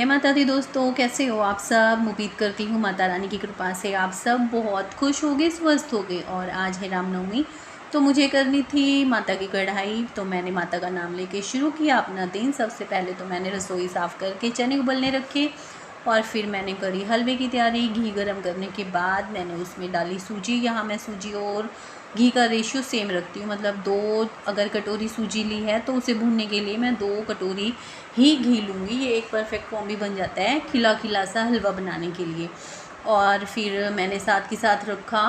जय माता दी दोस्तों, कैसे हो आप सब। उम्मीद करती हूँ माता रानी की कृपा से आप सब बहुत खुश होगे, स्वस्थ होगे। और आज है रामनवमी, तो मुझे करनी थी माता की कढ़ाई, तो मैंने माता का नाम लेके शुरू किया अपना दिन। सबसे पहले तो मैंने रसोई साफ़ करके चने उबलने रखे और फिर मैंने करी हलवे की तैयारी। घी गरम करने के बाद मैंने उसमें डाली सूजी। यहाँ मैं सूजी और घी का रेशियो सेम रखती हूँ, मतलब 2 अगर कटोरी सूजी ली है तो उसे भूनने के लिए मैं 2 कटोरी ही घी लूँगी। ये एक परफेक्ट कॉम्बी बन जाता है खिला खिला सा हलवा बनाने के लिए। और फिर मैंने साथ के साथ रखा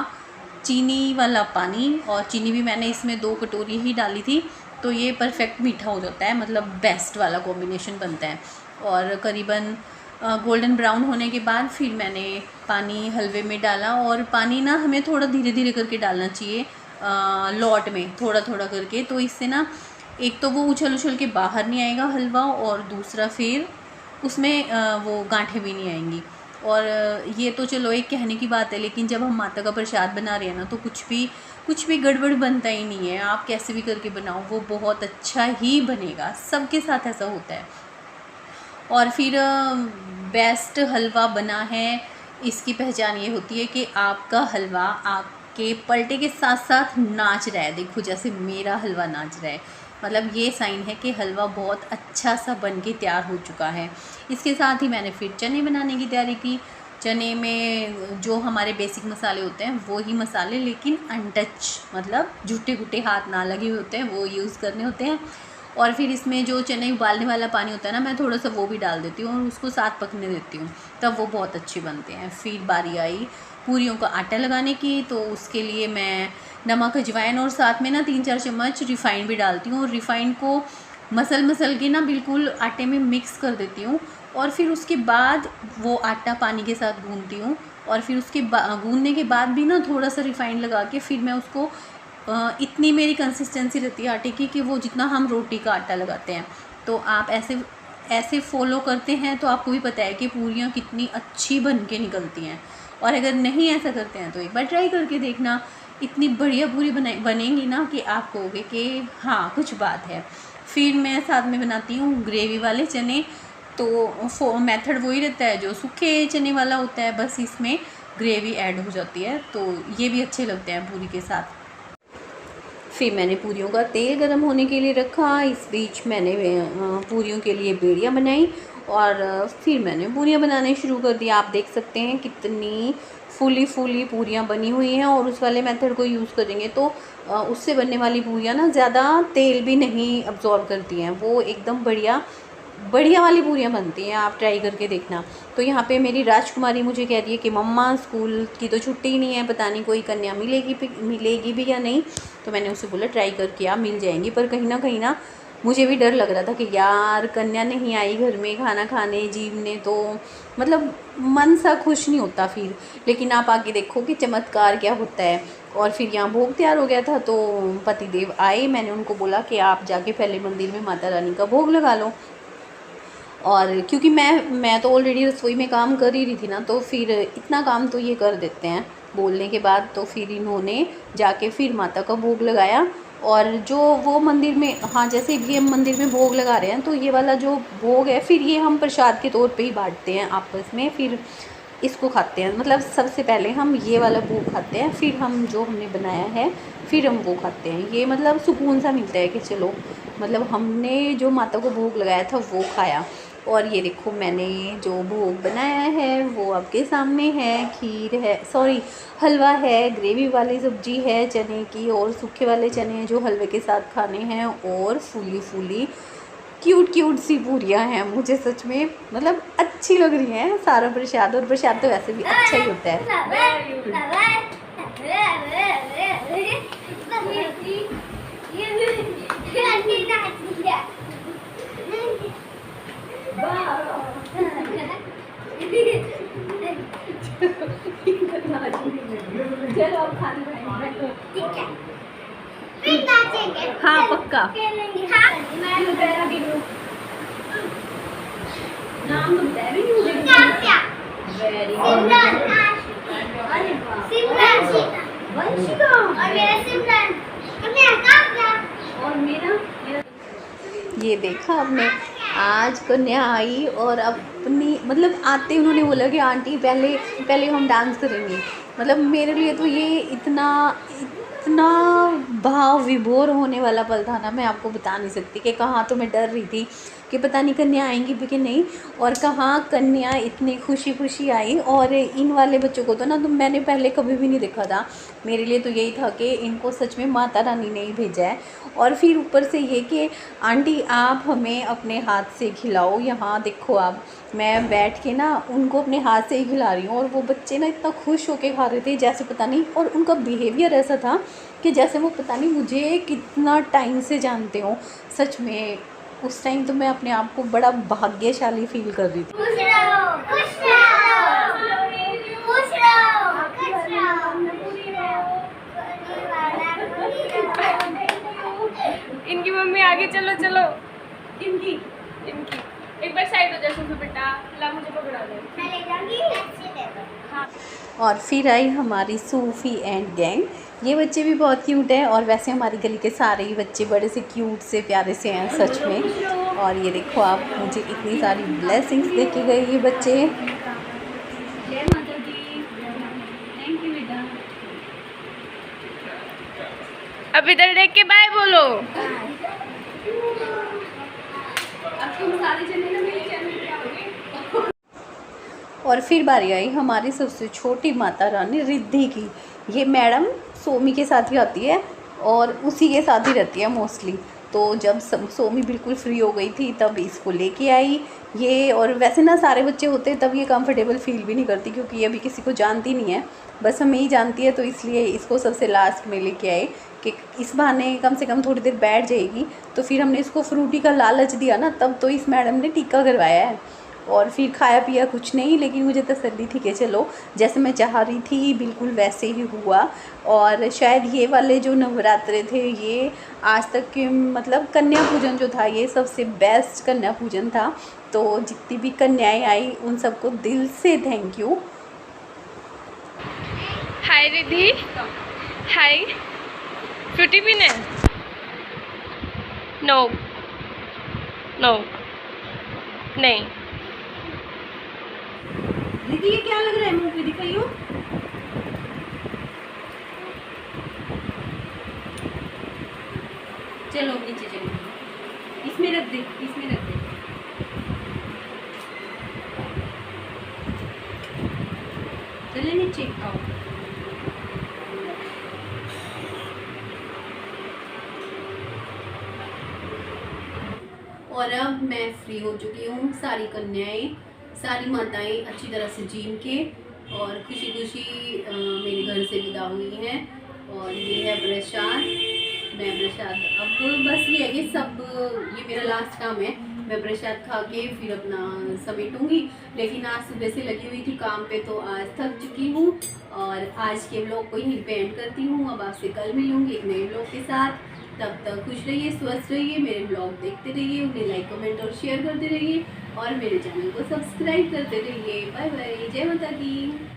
चीनी वाला पानी, और चीनी भी मैंने इसमें 2 कटोरी ही डाली थी, तो ये परफेक्ट मीठा हो जाता है, मतलब बेस्ट वाला कॉम्बिनेशन बनता है। और करीबन गोल्डन ब्राउन होने के बाद फिर मैंने पानी हलवे में डाला। और पानी ना हमें थोड़ा धीरे धीरे करके डालना चाहिए, लॉट में थोड़ा थोड़ा करके, तो इससे ना एक तो वो उछल उछल के बाहर नहीं आएगा हलवा, और दूसरा फिर उसमें वो गांठें भी नहीं आएंगी। और ये तो चलो एक कहने की बात है, लेकिन जब हम माता का प्रसाद बना रहे हैं ना, तो कुछ भी गड़बड़ बनता ही नहीं है। आप कैसे भी करके बनाओ वो बहुत अच्छा ही बनेगा, सबके साथ ऐसा होता है। और फिर बेस्ट हलवा बना है, इसकी पहचान ये होती है कि आपका हलवा आपके पलटे के साथ साथ नाच रहा है। देखो जैसे मेरा हलवा नाच रहा है, मतलब ये साइन है कि हलवा बहुत अच्छा सा बन के तैयार हो चुका है। इसके साथ ही मैंने फिर चने बनाने की तैयारी की। चने में जो हमारे बेसिक मसाले होते हैं वो ही मसाले, लेकिन अनटच, मतलब झूठे घुटे हाथ ना लगे हुए होते हैं, वो यूज़ करने होते हैं। और फिर इसमें जो चने उबालने वाला पानी होता है ना, मैं थोड़ा सा वो भी डाल देती हूँ और उसको साथ पकने देती हूँ, तब वो बहुत अच्छे बनते हैं। फिर बारी आई पूरियों का आटा लगाने की, तो उसके लिए मैं नमक, अजवाइन और साथ में ना 3-4 चम्मच रिफ़ाइंड भी डालती हूँ। और रिफ़ाइंड को मसल के ना बिल्कुल आटे में मिक्स कर देती हूँ। और फिर उसके बाद वो आटा पानी के साथ गूँथती हूँ। और फिर उसके गूँथने के बाद भी ना थोड़ा सा रिफ़ाइंड लगा के फिर मैं उसको इतनी मेरी कंसिस्टेंसी रहती है आटे की कि वो जितना हम रोटी का आटा लगाते हैं, तो आप ऐसे फॉलो करते हैं तो आपको भी पता है कि पूरियाँ कितनी अच्छी बन के निकलती हैं। और अगर नहीं ऐसा करते हैं तो एक बार ट्राई करके देखना, इतनी बढ़िया पूरी बनेंगी ना कि आप कहोगे कि हाँ कुछ बात है। फिर मैं साथ में बनाती हूँ ग्रेवी वाले चने, तो मेथड वही रहता है जो सूखे चने वाला होता है, बस इसमें ग्रेवी ऐड हो जाती है, तो ये भी अच्छे लगते हैं पूरी के साथ। फिर मैंने पूरियों का तेल गरम होने के लिए रखा। इस बीच मैंने पूरियों के लिए बेड़ियाँ बनाई और फिर मैंने पूरियाँ बनाने शुरू कर दिया। आप देख सकते हैं कितनी फूली पूरियाँ बनी हुई हैं। और उस वाले मेथड को यूज़ करेंगे तो उससे बनने वाली पूरियाँ ना ज़्यादा तेल भी नहीं अब्जॉर्ब करती हैं, वो एकदम बढ़िया वाली पूरियाँ बनती हैं। आप ट्राई करके देखना। तो यहाँ पे मेरी राजकुमारी मुझे कह रही है कि मम्मा स्कूल की तो छुट्टी ही नहीं है, पता नहीं कोई कन्या मिलेगी भी या नहीं। तो मैंने उसे बोला ट्राई करके आ, मिल जाएंगी। पर कहीं ना मुझे भी डर लग रहा था कि यार कन्या नहीं आई घर में खाना खाने जीव ने, तो मतलब मन सा खुश नहीं होता फिर। लेकिन आप आगे देखो कि चमत्कार क्या होता है। और फिर यहाँ भोग तैयार हो गया था, तो पतिदेव आए। मैंने उनको बोला कि आप जाके पहले मंदिर में माता रानी का भोग लगा लो। और क्योंकि मैं तो ऑलरेडी रसोई में काम कर ही रही थी ना, तो फिर इतना काम तो ये कर देते हैं बोलने के बाद। तो फिर इन्होंने जाके फिर माता का भोग लगाया। और जो वो मंदिर में, हाँ जैसे भी हम मंदिर में भोग लगा रहे हैं, तो ये वाला जो भोग है फिर ये हम प्रसाद के तौर पे ही बांटते हैं आपस में, फिर इसको खाते हैं। मतलब सबसे पहले हम ये वाला भोग खाते हैं, फिर हम जो हमने बनाया है फिर हम वो खाते हैं। ये मतलब सुकून सा मिलता है कि चलो मतलब हमने जो माता को भोग लगाया था वो खाया। और ये देखो मैंने जो भोग बनाया है वो आपके सामने है। खीर है, सॉरी हलवा है, ग्रेवी वाली सब्जी है चने की, और सूखे वाले चने जो हलवे के साथ खाने हैं, और फूली क्यूट सी पूरियाँ हैं। मुझे सच में मतलब अच्छी लग रही हैं सारा प्रसाद। और प्रसाद तो वैसे भी अच्छा ही होता है। चलो अब खाना खाएंगे, ठीक है? फिर नाचेंगे। हाँ पक्का। नाम तो बताया भी नहीं मुझे। Very good. वंशिका। और मेरा सिमरन। और मेरा ये देखा आपने, आज कन्या आई और अपनी मतलब आते उन्होंने बोला कि आंटी पहले पहले हम डांस करेंगे। मतलब मेरे लिए तो ये इतना इतना भाव विभोर होने वाला पल था ना, मैं आपको बता नहीं सकती कि कहाँ तो मैं डर रही थी कि पता नहीं कन्या आएंगी भी कि नहीं, और कहाँ कन्या इतनी खुशी खुशी आई। और इन वाले बच्चों को तो मैंने पहले कभी भी नहीं देखा था। मेरे लिए तो यही था कि इनको सच में माता रानी ने ही भेजा है। और फिर ऊपर से ये कि आंटी आप हमें अपने हाथ से खिलाओ, यहाँ देखो आप, मैं बैठ के ना उनको अपने हाथ से ही खिला रही हूँ। और वो बच्चे ना इतना खुश होके खा रहे थे जैसे पता नहीं, और उनका बिहेवियर ऐसा था कि जैसे वो पता नहीं मुझे कितना टाइम से जानते हो। सच में उस टाइम तो मैं अपने आप को बड़ा भाग्यशाली फील कर रही थी। खुश रहो, खुश रहो, खुश रहो, खुश रहो। इनकी मम्मी आगे चलो चलो, इनकी इनकी एक बार साइड हो जा सुबह बेटा, ला मुझे पकड़ा दे, मैं ले जाऊंगी, अच्छे दे दो। हाँ। और फिर आई हमारी सूफी एंड गैंग। ये बच्चे भी बहुत क्यूट हैं, और वैसे हमारी गली के सारे ही बच्चे बड़े से क्यूट से प्यारे से हैं सच में। और ये देखो आप, मुझे इतनी सारी ब्लेसिंग्स दे के गए ये बच्चे। जय माता दी, थैंक यू बेटा। अब इधर देख के बाय बोलो। अब तुम सारे जने ना मेरे चैनल पे आओगे। और फिर बारी आई हमारी सबसे छोटी माता रानी रिद्धि की। ये मैडम सोमी के साथ ही आती है और उसी के साथ ही रहती है मोस्टली। तो जब सोमी बिल्कुल फ्री हो गई थी तब इसको लेके आई ये। और वैसे ना सारे बच्चे होते तब ये कंफर्टेबल फील भी नहीं करती, क्योंकि ये अभी किसी को जानती नहीं है, बस हमें ही जानती है। तो इसलिए इसको सबसे लास्ट में लेके आए कि इस बहाने कम से कम थोड़ी देर बैठ जाएगी। तो फिर हमने इसको फ्रूटी का लालच दिया ना, तब तो इस मैडम ने टीका करवाया है। और फिर खाया पिया कुछ नहीं, लेकिन मुझे तसल्ली थी कि चलो जैसे मैं चाह रही थी बिल्कुल वैसे ही हुआ। और शायद ये वाले जो नवरात्रे थे ये आज तक के मतलब कन्या पूजन जो था ये सबसे बेस्ट कन्या पूजन था। तो जितनी भी कन्याएं आई उन सबको दिल से thank you. Hi Riddhi, hi. Frooti पीने? नो नो नहीं। दीदी ये क्या लग रहा है मुंह पे, दिखाइयो। चलो नीचे चलो, इसमें रख दे, इसमें रख दे। चले नीचे आओ। और अब मैं फ्री हो चुकी हूँ। सारी कन्याएं सारी माताएं अच्छी तरह से जीम के और खुशी खुशी मेरे घर से विदा हुई हैं। और ये है प्रसाद, मैं प्रसाद अब बस ये है कि सब ये मेरा लास्ट काम है। मैं प्रसाद खा के फिर अपना समेटूंगी। लेकिन आज सुबह से लगी हुई थी काम पे तो आज थक चुकी हूँ। और आज के व्लॉग को यहीं पे एंड करती हूँ। अब आपसे कल मिलूँगी एक नए व्लॉग के साथ। तब तक खुश रहिए, स्वस्थ रहिए, मेरे ब्लॉग देखते रहिए, उन्हें लाइक कमेंट और शेयर करते रहिए और मेरे चैनल को सब्सक्राइब करते रहिए। बाय बाय, जय माता दी।